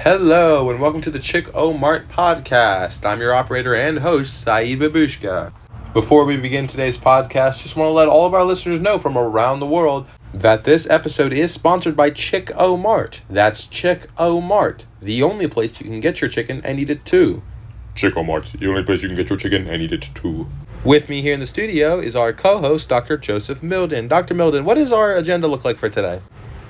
Hello and welcome to the Chick-O-Mart podcast. I'm your operator and host, Syeed Babushka. Before we begin today's podcast, just want to let all of our listeners know from around the world that this episode is sponsored by Chick-O-Mart. That's Chick-O-Mart, the only place you can get your chicken and eat it too. Chick-O-Mart, the only place you can get your chicken and eat it too. With me here in the studio is our co-host, Dr. Joseph Mildon. Dr. Mildon, what does our agenda look like for today?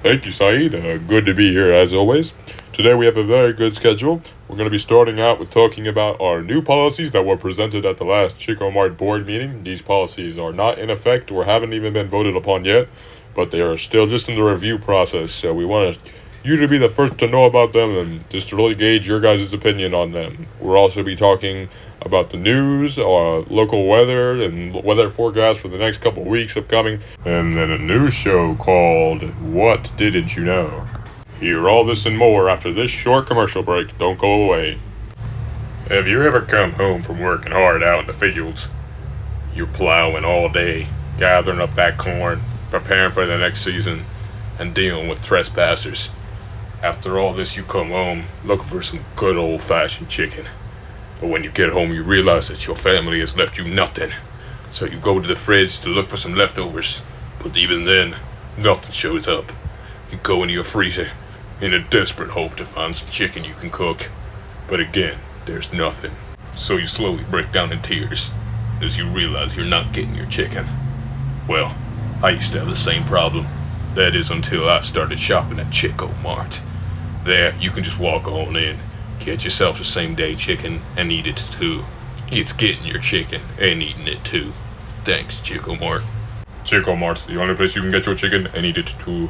Thank you, Syeed. Good to be here as always. Today we have a very good schedule. We're going to be starting out with talking about our new policies that were presented at the last Chick-O-Mart board meeting. These policies are not in effect or haven't even been voted upon yet, but they are still just in the review process. So we want you to be the first to know about them and just to really gauge your guys' opinion on them. We'll also be talking about the news, local weather, and weather forecast for the next couple of weeks upcoming. And then a news show called What Didn't You Know? Hear all this and more after this short commercial break. Don't go away. Have you ever come home from working hard out in the fields? You're plowing all day, gathering up that corn, preparing for the next season, and dealing with trespassers. After all this, you come home looking for some good old-fashioned chicken. But when you get home, you realize that your family has left you nothing. So you go to the fridge to look for some leftovers. But even then, nothing shows up. You go into your freezer in a desperate hope to find some chicken you can cook. But again, there's nothing. So you slowly break down in tears as you realize you're not getting your chicken. Well, I used to have the same problem. That is until I started shopping at Chick-O-Mart. There, you can just walk on in, get yourself the same day chicken, and eat it too. It's getting your chicken and eating it too. Thanks, Chick-O-Mart. Chick-O-Mart, the only place you can get your chicken and eat it too.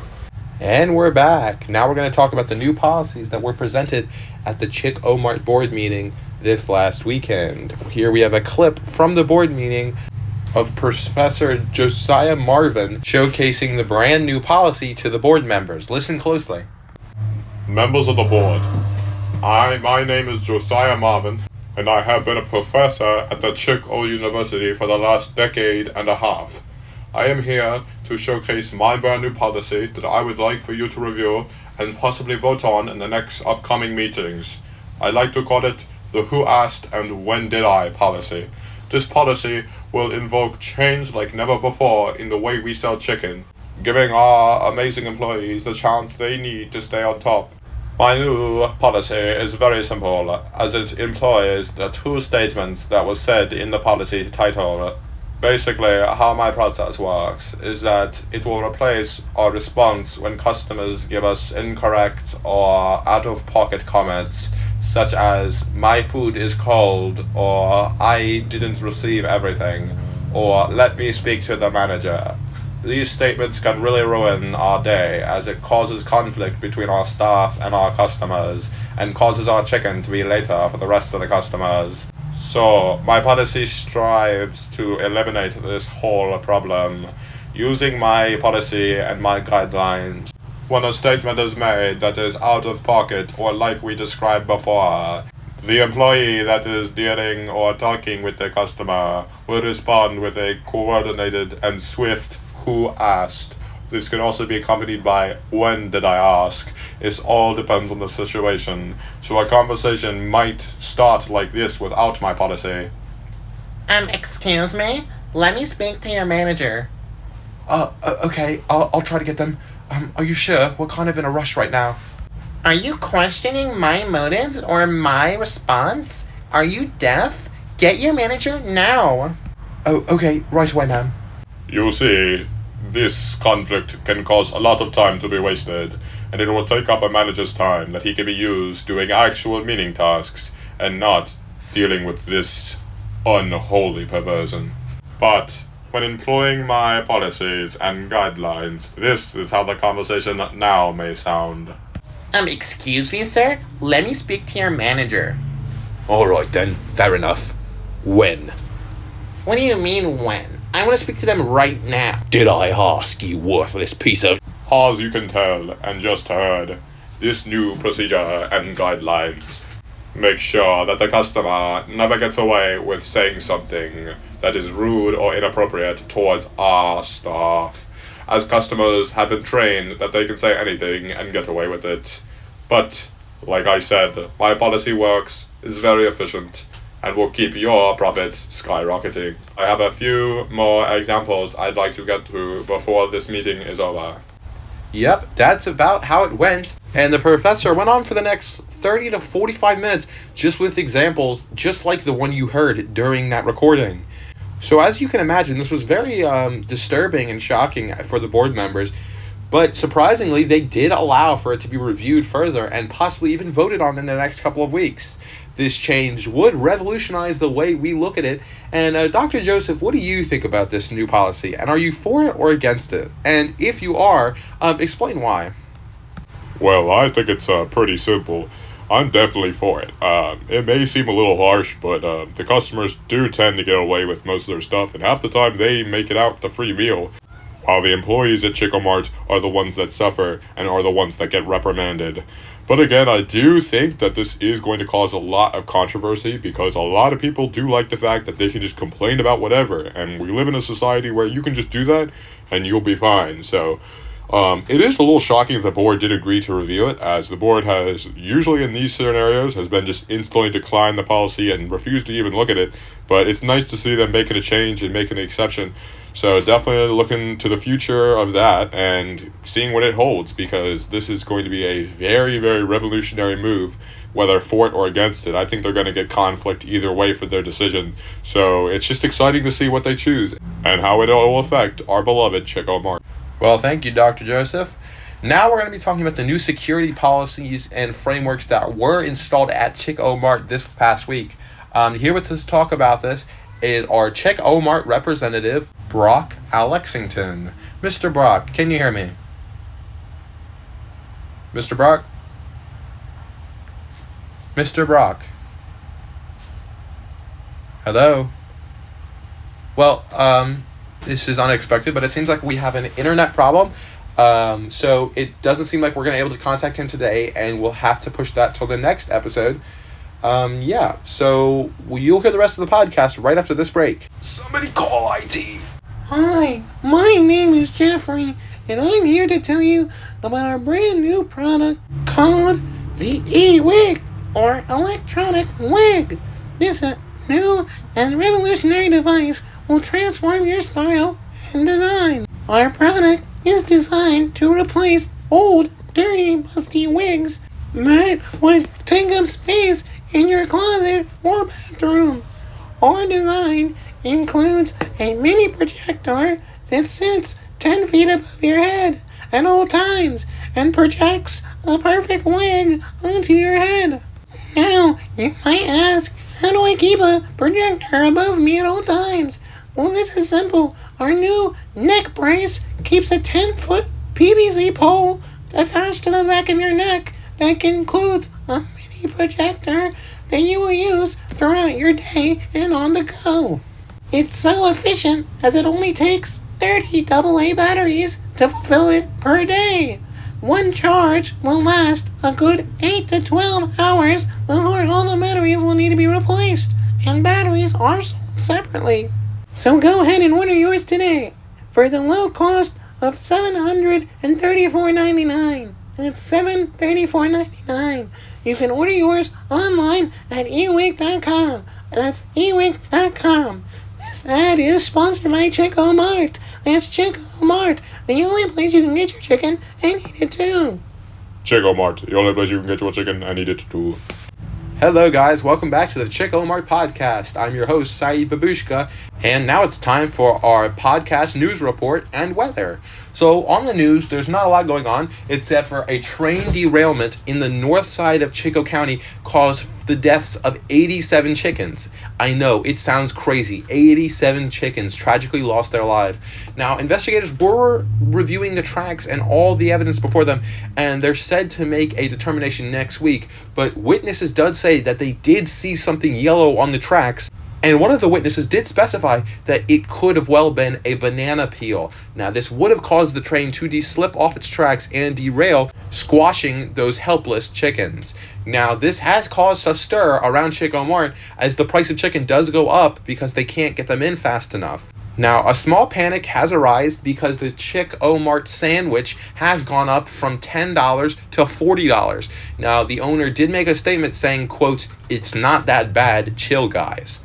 And we're back. Now we're going to talk about the new policies that were presented at the Chick-O-Mart board meeting this last weekend. Here we have a clip from the board meeting of Professor Josiah Marvin showcasing the brand new policy to the board members. Listen closely. Members of the board, my name is Josiah Marvin, and I have been a professor at the Chick-O University for the last decade and a half. I am here to showcase my brand new policy that I would like for you to review and possibly vote on in the next upcoming meetings. I like to call it the Who Asked and When Did I policy. This policy will invoke change like never before in the way we sell chicken, giving our amazing employees the chance they need to stay on top. My new policy is very simple, as it employs the two statements that were said in the policy title. Basically, how my process works is that it will replace our response when customers give us incorrect or out-of-pocket comments, such as, "My food is cold," or "I didn't receive everything," or "Let me speak to the manager." These statements can really ruin our day, as it causes conflict between our staff and our customers, and causes our chicken to be later for the rest of the customers. So, my policy strives to eliminate this whole problem. Using my policy and my guidelines, when a statement is made that is out of pocket or like we described before, the employee that is dealing or talking with the customer will respond with a coordinated and swift "Who asked?" This can also be accompanied by "When did I ask?" It all depends on the situation. So a conversation might start like this without my policy. Excuse me? Let me speak to your manager. Okay, I'll try to get them. Are you sure? We're kind of in a rush right now. Are you questioning my motives or my response? Are you deaf? Get your manager now. Oh, okay, right away, ma'am. You see, this conflict can cause a lot of time to be wasted, and it will take up a manager's time that he can be used doing actual meaning tasks and not dealing with this unholy perversion. But when employing my policies and guidelines, this is how the conversation now may sound. Excuse me, sir? Let me speak to your manager. Alright then, fair enough. When? What do you mean, when? I want to speak to them right now. Did I ask, you worthless piece of... As you can tell and just heard, this new procedure and guidelines make sure that the customer never gets away with saying something that is rude or inappropriate towards our staff, as customers have been trained that they can say anything and get away with it. But Like I said, my policy works, is very efficient, and will keep your profits skyrocketing. I have a few more examples I'd like to get through before this meeting is over. Yep, that's about how it went. And the professor went on for the next 30 to 45 minutes just with examples just like the one you heard during that recording. So as you can imagine, this was very disturbing and shocking for the board members. But surprisingly, they did allow for it to be reviewed further and possibly even voted on in the next couple of weeks. This change would revolutionize the way we look at it. And Dr. Joseph, what do you think about this new policy? And are you for it or against it? And if you are, explain why. Well, I think it's pretty simple. I'm definitely for it. It may seem a little harsh, but the customers do tend to get away with most of their stuff, and half the time they make it out the free meal, while the employees at Chick-O-Mart are the ones that suffer and are the ones that get reprimanded. But again, I do think that this is going to cause a lot of controversy because a lot of people do like the fact that they can just complain about whatever, and we live in a society where you can just do that and you'll be fine. So it is a little shocking that the board did agree to review it, as the board has usually in these scenarios has been just instantly declined the policy and refused to even look at it. But it's nice to see them making a change and making an exception. So definitely looking to the future of that and seeing what it holds, because this is going to be a very, very revolutionary move, whether for it or against it. I think they're going to get conflict either way for their decision. So it's just exciting to see what they choose and how it will affect our beloved Chick-O-Mart. Well, thank you, Dr. Joseph. Now we're going to be talking about the new security policies and frameworks that were installed at Chick-O-Mart this past week. Here with us to talk about this is our Chick-O-Mart representative, Brock Alexington. Mr. Brock, can you hear me? Mr. Brock? Mr. Brock? Hello? Well, this is unexpected, but it seems like we have an internet problem. So it doesn't seem like we're going to be able to contact him today, and we'll have to push that till the next episode. So you'll hear the rest of the podcast right after this break. Somebody call IT. Hi, my name is Jeffrey, and I'm here to tell you about our brand new product called the e-wig, or electronic wig. This new and revolutionary device will transform your style and design. Our product is designed to replace old, dirty, musty wigs that would take up space in your closet or bathroom. Our design includes a mini projector that sits 10 feet above your head at all times and projects a perfect wig onto your head. Now, you might ask, how do I keep a projector above me at all times? Well, this is simple. Our new neck brace keeps a 10-foot PVC pole attached to the back of your neck that includes a mini projector that you will use throughout your day and on the go. It's so efficient as it only takes 30 AA batteries to fulfill it per day. One charge will last a good 8 to 12 hours before all the batteries will need to be replaced, and batteries are sold separately. So go ahead and order yours today for the low cost of $734.99. That's $734.99. You can order yours online at ewig.com. That's ewig.com. This ad is sponsored by Chick-O-Mart. That's Chick-O-Mart, the only place you can get your chicken and eat it too. Chick-O-Mart, the only place you can get your chicken and eat it too. Hello guys, welcome back to the Chick-O-Mart podcast. I'm your host, Syeed Babushka, and now it's time for our podcast news report and weather. So on the news, there's not a lot going on, except for a train derailment in the north side of Chico County caused the deaths of 87 chickens. I know, it sounds crazy. 87 chickens tragically lost their lives. Now, investigators were reviewing the tracks and all the evidence before them, and they're said to make a determination next week, but witnesses did say that they did see something yellow on the tracks. And one of the witnesses did specify that it could have well been a banana peel. Now, this would have caused the train to slip off its tracks and derail, squashing those helpless chickens. Now, this has caused a stir around Chick-O-Mart as the price of chicken does go up because they can't get them in fast enough. Now, a small panic has arisen because the Chick-O-Mart sandwich has gone up from $10 to $40. Now, the owner did make a statement saying, quote, "It's not that bad, chill guys."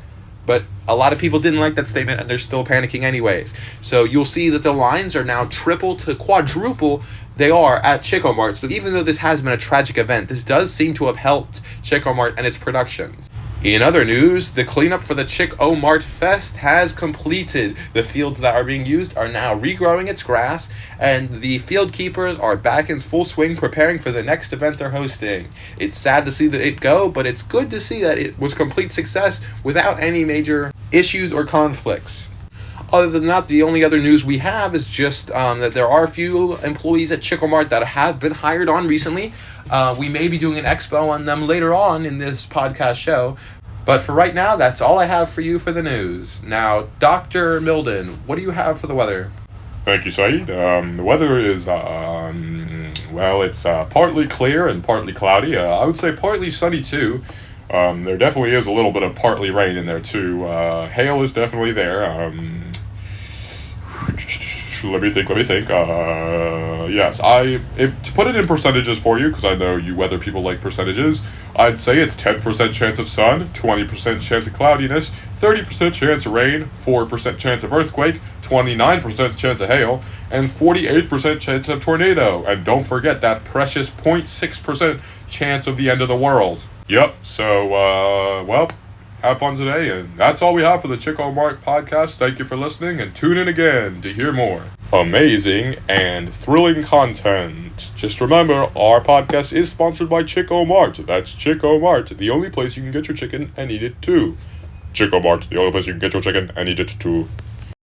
But a lot of people didn't like that statement, and they're still panicking anyways. So you'll see that the lines are now triple to quadruple they are at Chick-O-Mart. So even though this has been a tragic event, this does seem to have helped Chick-O-Mart and its production. In other news, the cleanup for the Chick-O-Mart Fest has completed. The fields that are being used are now regrowing its grass, and the field keepers are back in full swing preparing for the next event they're hosting. It's sad to see that it go, but it's good to see that it was complete success without any major issues or conflicts. Other than that, the only other news we have is just that there are a few employees at Chick-O-Mart that have been hired on recently. We may be doing an expo on them later on in this podcast show. But for right now, that's all I have for you for the news. Now, Dr. Mildon, what do you have for the weather? Thank you, Syeed. The weather is, it's partly clear and partly cloudy. I would say partly sunny, too. There definitely is a little bit of partly rain in there, too. Hail is definitely there. Let me think. Yes, to put it in percentages for you, because I know you weather people like percentages, I'd say it's 10% chance of sun, 20% chance of cloudiness, 30% chance of rain, 4% chance of earthquake, 29% chance of hail, and 48% chance of tornado. And don't forget that precious 0.6% chance of the end of the world. Yep, so, have fun today, and that's all we have for the Chick-O-Mart podcast. Thank you for listening, and tune in again to hear more amazing and thrilling content. Just remember, our podcast is sponsored by Chick-O-Mart. That's Chick-O-Mart, the only place you can get your chicken and eat it too. Chick-O-Mart, the only place you can get your chicken and eat it too.